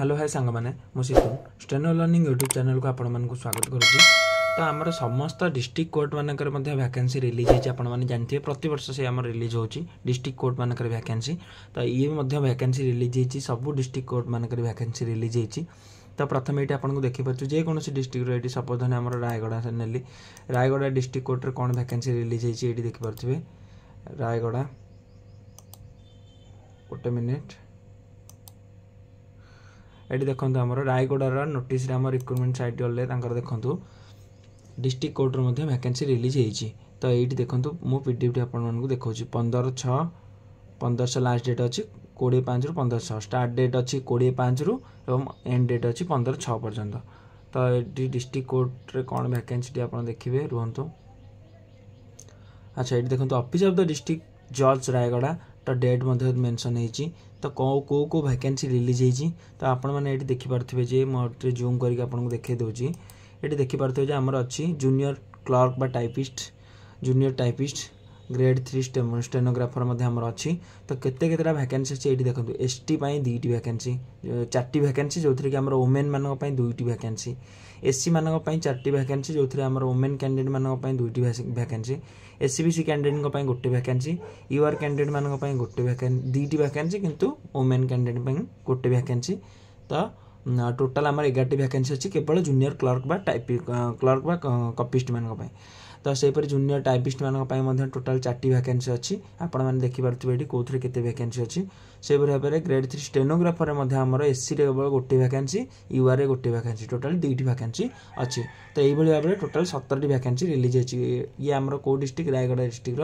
Hello hi सांग मैंने मुझे स्टेनो लर्निंग यूट्यूब चैनल को आपण स्वागत करुच्ची। तो आमर समस्त डिस्ट्रिक्ट कोर्ट मानक वैकेंसी रिलीज होती आपने जानते हैं प्रति वर्ष से आम रिलीज हो डिस्ट्रिक्ट कोर्ट मानक वैकेंसी। तो ये वैकेंसी रिलीज होती सब डिस्ट्रिक्ट कोर्ट मानक वैकेंसी रिलीज होती। तो प्रथम ये आपको देखिपुर जेकोसी डिस्ट्रिक्ट ये सपोज धने आम रायगड़ा से नेली रायगड़ा डिस्ट्रिक्ट कोर्ट में कौन वैकेंसी रिलीज होती ये देखिपे रायगड़ा गोटे मिनिट ये देखो आम रायगड़ार नोटिस आम रिक्रुटमेंट साइट गले देखो डिस्ट्रिक्ट कोर्ट में वैकेंसी रिलीज होती। तो ये देखो मु पीडीएफ आपको देखा 15/6/1500 लास्ट डेट अच्छी 20/5 ରୁ 15/6 स्टार्ट डेट अच्छी 20/5 ରୁ एवं एंड डेट अच्छी 15/6 पर्यंत। तो ये डिस्ट्रिक्ट कोर्ट रे कौन वैकेंसी आप देखिए रुहतु। अच्छा ये देखो ऑफिस ऑफ द डिस्ट्रिक्ट जज रायगड़ा तो डेट मेंशन होती। तो कौ कौ वैकेंसी रिलीज होती तो आपण मैंने ये देखिपे जे मोटे जूम करके देखे दूसरी ये देखिपे आमर अच्छी जूनियर क्लर्क बा typist junior typist grade 3 stenographer आमर अच्छी। तो केतेटा वैकेंसी अच्छी ये देखो एसटी 2टी वैकेंसी 4टी वैकेंसी जो थी कि वुमेन मानक 2टी वैकेंसी एससी मानक 4टी वैकेंसी जो थी वुमेन कैंडिडेट मानक 2टी वैकेंसी एससीबीसी कैंडिडेट गोटे वैकेंसी यूआर कैंडिडेट मानक गोटे वैकेंसी 2टी वैकेंसी किंतु वुमेन कैंडिडेट गोटे वैकेंसी। तो टोटाल आम 11टी वैकेंसी अच्छी केवल जूनियर क्लर्क बा क्लर्क बा कपिस्ट मानक। तो सेपरी जूनियर टाइपिस्ट मानक टोटाल 4टी वैकेंसी अच्छी आपण मैंने देखिपे ये कौन केते वैकेंसी अच्छी। से भाव में ग्रेड 3 स्टेनोग्राफर आमर एससी गोटे वैकेंसी यूआर गोटे वैकेंसी टोटाल 2टी वैकेंसी अच्छी। तो यही भाव में टोटाल 17टी वैकेंसी रिलीज होती। ये आमर कौ डिस्ट्रिक्ट रायगड़ा डिस्ट्रिक्ट।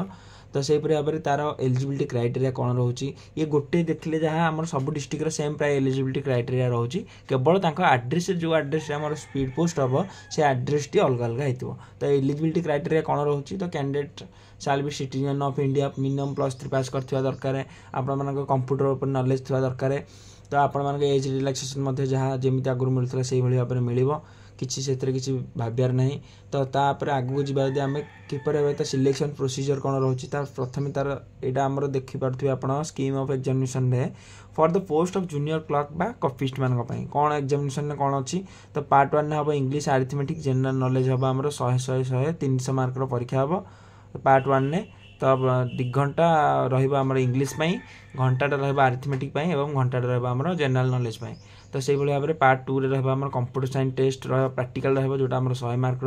तो से भाव में तार एलिजिबिलिटी क्राइटेरिया कौन रोचे ये गोटे देखिले जहाँ आम सब डिस्ट्रिक्ट सेम प्राय एलिजिबिलिटी क्राइटेरिया रोचे केवल आड्रेस जो आड्रेस आम स्पीड पोस्ट हम से आड्रेस टी अलग अलग हो। तो एलिजिबिलिटी क्राइटेरिया कौन रोचे तो candidate shall be citizen of India minimum +3 पास करथिबा दरकार आपण कंप्यूटर उपर नॉलेज थिबा दरकार। तो आपण एज रिलैक्सेशन जहाँ जमी आगुरी मिलता से भाव में मिल किसी से किसी भाबार ना। तो तापर आगू जी आम किपर तो सिलेक्शन प्रोसीजर कौन रोचे प्रथम तार यहाँ आम देखिपे आप स्कीम ऑफ एग्जामिनेशन रे for the post of junior clerk बा कपिस्ट मानी कौन एग्जामिनेशन कौन अच्छी। तो पार्ट 1 हम इंग्लिश अरिथमेटिक जनरल नॉलेज हम आम 100 मार्क परीक्षा हम पार्ट 1 ने। तो 2 घंटा रही इंग्लिश घंटाटा अरिथमेटिक और घंटाटा रही जनरल नॉलेज। तो से भाव में पार्ट 2 रे रहा कंप्यूटर साइंस टेस्ट प्रैक्टिकल जोटा 100 मार्क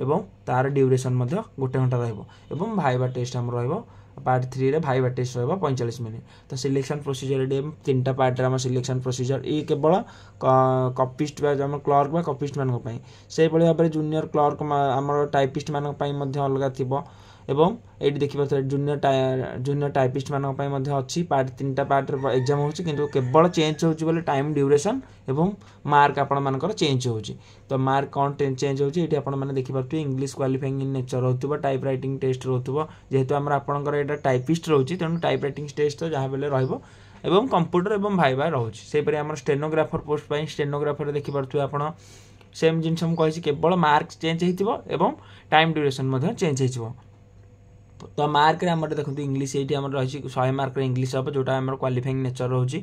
एवं तार ड्यूरेशन गोटे घंटा रही भाइबा टेस्ट आम पार्ट 3 रे भाइबा टेस्ट 45 मिनट। तो सिलेक्शन प्रोसीजर 3टा पार्ट रे सिलेक्शन प्रोसीजर ये केवल कपिस्ट क्लर्क बा कपिस्ट मानी से भाव में जूनियर क्लर्क आम टाइपिस्ट मानक अलग थी एवं ये देखिए जूनियर टाइपिस्ट मानक अच्छी पार्ट 3टा पार्ट एग्जाम होची किंतु केवल चेंज होची बोले टाइम ड्यूरेशन एवं मार्क आपण मानकर चेंज होची। तो मार्क कौन चेंज होची ये आपण माने देखिपे इंग्लिश क्वालिफाइंग इन नेचर होतबो टाइप राइटिंग टेस्ट होतबो जेहेतु आम आपणकर एटा टाइपिस्ट रोची तेणु टाइप राइटिंग टेस्ट तो जहाँ बेले रहिबो एवं कंप्यूटर एवं भाइबा रोची। सेपरि आम स्टेनोग्राफर पोस्ट पाई स्टेनोग्राफर देखिपे आपण सेम जिनस हम कहि केवल मार्क चेंज हेतिबो एवं टाइम ड्यूरेशन चेंज हेतिबो। तो मार्क रे हमर देखो इंग्लिश ये रही 100 मार्क इंग्लिश हम जोटा आम क्वालिफाइंग नेचर रोची।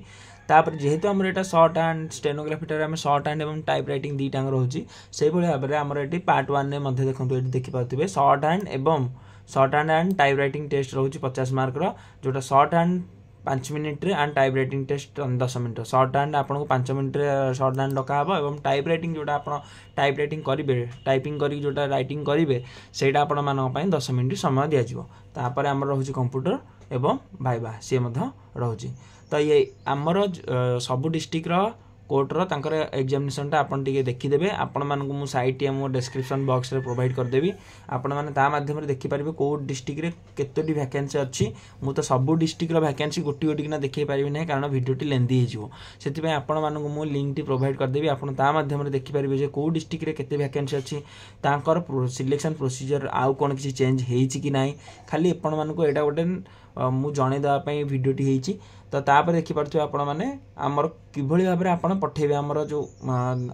तापर जेहेतु आम एटा शॉर्ट हैंड स्टेनोग्राफी आम शॉर्ट हैंड एवं टाइप राइटिंग 2टा रोची से भाव में आम ये पार्ट 1 ने देखो ये देखिपे short hand and type writing test रोची 50 मार्क जोटा शॉर्ट हैंड 5 मिनिट रे and type writing test 10 minute short hand आपको 5 मिनट रे शॉर्ट हैंड डका हम और टाइप राइटिंग जोटा आप टाइप राइटिंग करेंगे टाइपिंग करी जोटा राइटिंग करेंगे सेटा आपण मान 10 मिनट समय दिज्व। तापर आम रोचे कंप्यूटर एवं भाइबा सी रोचे। तो ये आमर सबू डिस्ट्रिक्ट कोर्टर तांकर एग्जामिनेशन टा आपन टिके देखिदेबे आपण मानकु मु साइट या मो डिस्क्रिप्शन बॉक्स रे प्रोवाइड कर देबी आपण माने ता माध्यम रे देखि परिबे को डिस्ट्रिक्ट रे केतोटी वैकेंसी अछि। मु तो सबु डिस्ट्रिक्ट रो वैकेंसी गोटी गोटी किना देखि परिबे नै कारण वीडियो टी लेंदी हिजो सेति पय आपण मानकु मु लिंक टी प्रोवाइड कर देबी आपण ता माध्यम रे देखि परिबे जे को डिस्ट्रिक्ट रे केते वैकेंसी अछि तांकर सिलेक्शन प्रोसीजर आउ कोन किछि चेंज हेछि कि नै खाली आपण मानकु एटा गोटे मु जणे दा पय वीडियो टी हेछि। तो तापर देखिपे आपण मैंने आमर किभली भाव में आपड़ पठेबे आमर जो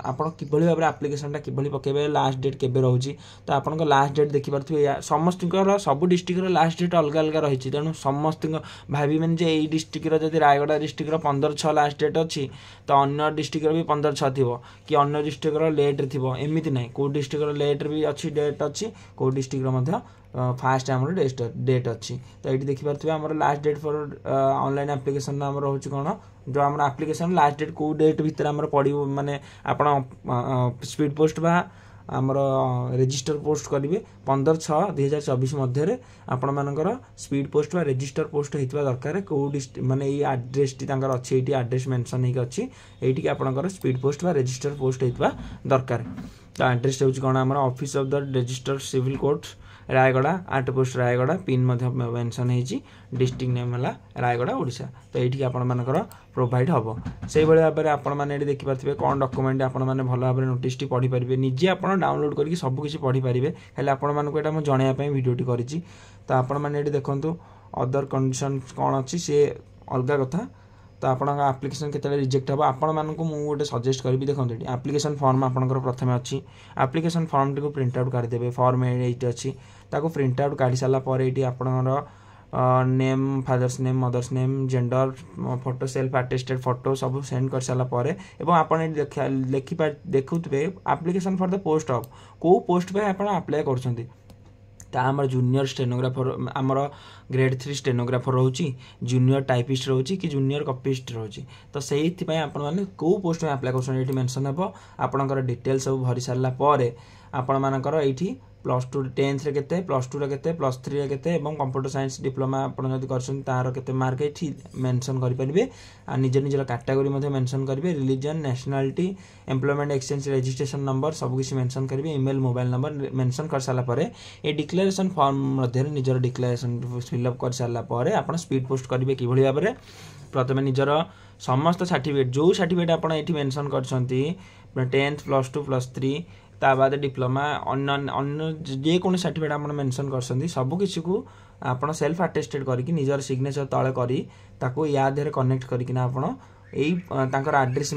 आपड़ किभली भाव में आप्लिकेशनटा किभली पकेबे लास्ट डेट केबे रहउची तो आपन लास्ट डेट देखिपे समस्त सब डिस्ट्रिक्ट लास्ट डेट अलग अलग रही तेणु समस्त भाविबेन जे एई डिस्ट्रिक्ट जदि रायगढ़ डिस्ट्रिक्ट 15/6 लास्ट डेट अच्छी तो अन्य डिस्ट्रिक्ट भी 15/6 थी कि अन्य डिस्ट्रिक्ट लेट थी एमती ना कौ डिस्ट्रिक्ट लेट भी अच्छी डेट अच्छी कौ डिस्ट्रिक्ट फास्ट आम डेट अच्छी तो ये देखिपे आम last date for online application आम रोचे कौन जो आम एप्लिकेशन लास्ट डेट कौ डेट भितर आम पड़ो माने आप स्पीड पोस्ट बा आमर रेजिस्टर पोस्ट करेंगे 15/6/2024 मध्य आपण मानकर स्पीड पोस्ट बा रेजिस्टर पोस्ट होता दरकार कौ माने ये आड्रेस टी अच्छी ये आड्रेस मेंशन होगी अच्छी ये आपंकर स्पीड पोस्ट बा रेजिस्टर पोस्ट होता दरकार तो आड्रेस होची कौन आम office of the registered civil court Rayagada at post Rayagada pin mention होती डिस्ट्रिक्ट नेम है रायगढ़ ओडिशा तो ये आपर प्रोवाइड हम से भाव में आपने देखिपे कौन डॉक्यूमेंट आपण मैंने भल भाव नोटिस टी पढ़ी पारे निजे आप डाउनलोड करके सबकि पढ़ी पारे खाली आपको जनवाई भिडियोटी करी तो आपण मैंने देखूँ अदर कंडीशन कौन अच्छी सी अलग कथा तो आप आप्लिकेसन केतले रिजेक्ट हम आपण मानकु मु गोटे सजेस्ट करी देखो ये आप्लिकेसन फॉर्म आपंकर प्रथम अच्छी आप्लिकेसन फॉर्म टी प्रिंट आउट काढ़ीदेवे फॉर्म ये अच्छी ताको प्रिंट आउट काढ़ी सारापर ये आपणर name father's name mother's name gender photo self attested photo सब सेंड कर सारापर एवं आप देखुए application for the post of कौ पोस्ट पे आप अप्लाई कर आमर जूनियर स्टेनोग्राफर आमर ग्रेड 3 स्टेनोग्राफर रोची जूनियर टाइपिस्ट रोची कि जूनियर कॉपिस्ट रोची तो से आपने कौ पोस्ट में अप्लाई कर मेंशन हे आपंकर डिटेल सब भरी सारापर आपण मानकर ये +2 10th केते +2 रे केते +3 रे केते एवं कंप्यूटर साइंस डिप्लोमा आपण जदि करछन तार केते मार्क एठी मेंशन करि परिबे आ निजर कैटेगरी मध्ये मेंशन करिवे religion nationality employment exchange registration number सब किसी मेंशन करिवे ईमेल मोबाइल नंबर मेंशन कर साला परे ए डिक्लेरेशन फॉर्म मध्ये निजर डिक्लेरेशन फिल अप कर साला परे आपण स्पीड पोस्ट करिवे कि भली भाबरे प्रथमे निजर समस्त सर्टिफिकेट जो सर्टिफिकेट आपण एठी मेंशन करछंती 10th +2 +3 ता बाद डिप्लोमा अन्य जेको सर्टिफिकेट आप मेंशन कर सबकि को आप सेल्फ अटेस्टेड करके निजर सिग्नेचर तले करी ताको या देहरे कनेक्ट करकिना आपण एई आड्रेस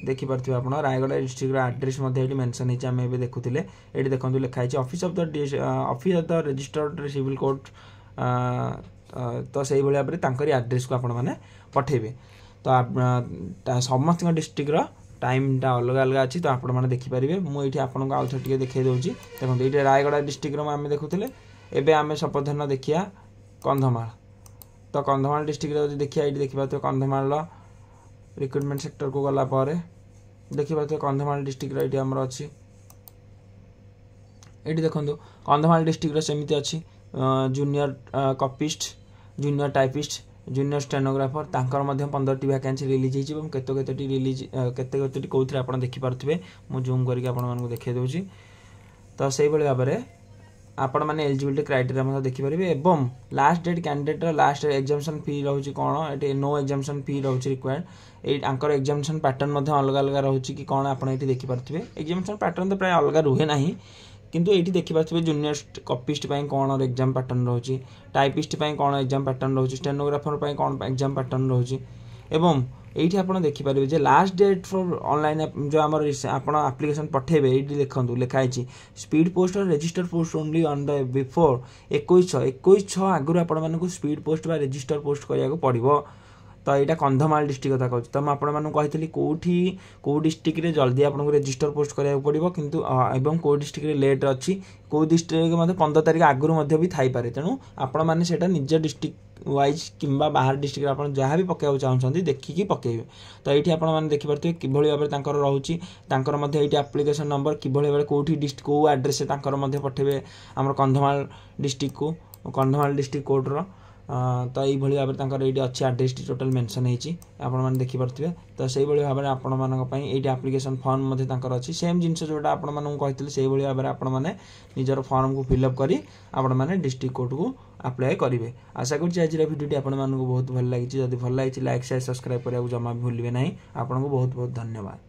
देखिपे आप रायगढ़ डिस्ट्रिक्ट आड्रेस मेंशन होती आम ए देखुले ये देखो लिखाई office of the registered civil court तो से भाव में आड्रेस को आपण मैंने पठेबे तो समस्त डिस्ट्रिक्ट टाइमटा अलग अलग अच्छी तो आप देखिपारे मुझे आपको आउ थे देखा दूसरी देखो ये रायगढ़ डिस्ट्रिक्ट आम देखुले एवं आम सपधन देखिया कंधमाल तो कंधमाल डिस्ट्रिक्ट देखिए ये देखिए कंधमाल रिक्रुटमेंट सेक्टर को गलापर देखिए कंधमाल डिस्ट्रिक्ट ये आमर अच्छी ये देखो कंधमाल डिस्ट्रिक्ट सेमती अच्छी junior copyist junior typist junior stenographer तांकर 15टी वैकेंसी रिलीज होती केते रिलीज केते कौन आप देखिपे मुझे जूम करके आपको देखा दूसरी तो से भाव में आपण मैंने एलिजिबिलिटी क्राइटेरिया देखिपारे एवं last date candidate last examination fee रोचे कौन ये नो एग्जामिनेशन फी रोचे रिक्वायर्ड ये आंकर एग्जामिनेशन पैटर्न अलग अलग रोचे कि कौन आप देखिपे एग्जामिनेशन पैटर्न तो प्राय अलग रुहे ना किंतु ये देखिपे जूनियर कॉपिस्ट कौन एग्जाम पैटर्न रोचे टाइपिस्ट कौन एग्जाम पैटर्न रोचे स्टेनोग्राफर कौन एग्जाम पैटर्न रोचे एवं ये आप देखिपारे जे लास्ट डेट फॉर ऑनलाइन जो आम आप एप्लिकेशन पठेबे ये देखो लिखाई स्पीड पोस्ट और register post only on the before 21/6 आगुरी आपको स्पीड पोस्ट बा रजिस्टर पोस्ट करिया पड़ो तो यहाँ कंधमाल डिस्ट्रिक्ट कथा कहूँ तो मुझे कही कौटी कौ डिस्ट्रिक्ट जल्दी आपको रजिस्टर पोस्ट करा पड़ो किंतु एवं कौ डिस्ट्रिक्ट लेट अच्छी कौ डिस्ट्रिक्ट 15 तारीख आगुरी भी थाईपे तेणु आपण मैंने निज डिस्ट्रिक्ट वाइज कि बाहर डिस्ट्रिक्ट आप जहाँ भी पकड़ चाहते देखिकी पकेबे तो ये आपने देखिपे कि भाव में रोचे ये आप्लिकेसन नंबर कि भाव में कौटी कौ आड्रेस पठेबे आम कंधमाल डिस्ट्रिक्ट को कंधमाल डिस्ट्रिक्ट कोर्टर तो ये भाव में ये अच्छी आड्रेस टोटाल मेंशन होती आपने देखिपे तो से भाव में आपण ये आप्लिकेसन फॉर्म अच्छी सेम जिनस जोटा आपको से भाव में आपने निजर फॉर्म को फिलअप करी आपने डिस्ट्रिक्ट कोर्ट को अप्लाई करेंगे आशा करुँच आज भिडियो आपको बहुत भल लगी जब भल लगी लाइक शेयर सब्सक्राइब करने को जमा भी भूलिए ना आपको बहुत बहुत धन्यवाद।